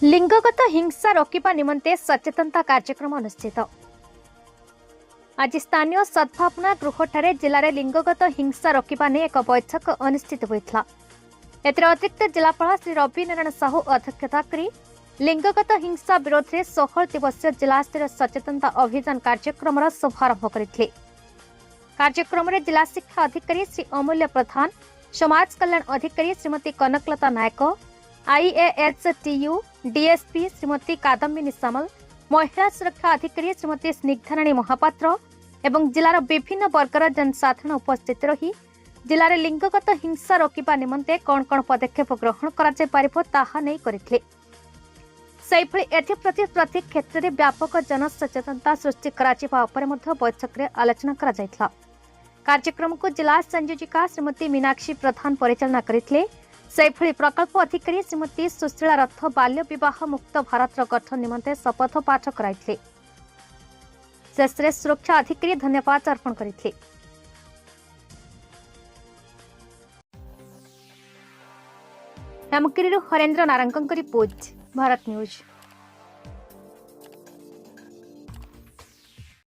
लिंगगत हिंसा रोकवा निमंते सचेतनता कार्यक्रम अनुष्ठित। आज स्थानीय सद्भावना गृह जिले में लिंगगत हिंसा रोकवा ने एक बैठक अनुष्ठित होता। अतिरिक्त जिलापाल श्री रवि नारायण साहू अध्यक्षता कर लिंगगत हिंसा विरोध में 16 दिवसीय जिलास्तरीय सचेतनता अभियान कार्यक्रम शुभारंभ करते। कार्यक्रम में जिला शिक्षा अधिकारी श्री अमूल्य प्रधान, समाज कल्याण अधिकारी श्रीमती कनकलता नायक, IASTU डीएसपी श्रीमती कादम्बिनी सामल, महिला सुरक्षा अधिकारी श्रीमती स्निग्धाराणी महापात्र एवं जिलार विभिन्न वर्गर जनसाधारण उपस्थित रही जिले में लिंगगत हिंसा रोकवा निमंते कौन कौन पदक्षेप ग्रहण करते प्रति क्षेत्र में व्यापक जनसचेतनता सृष्टि बैठक में आलोचना कर कार्यक्रम को जिला संयोजिका श्रीमती मीनाक्षी प्रधान परिचालना करते। प्रकल्प अधिकारी श्रीमती सुशीला रथ बाल्य विवाह मुक्त भारत गठन निमंते शपथ पाठ कराइथिले। शेष में सुरक्षा अधिकारी धन्यवाद अर्पण करते। Hemgiri Harendra Narang report, Bharat news.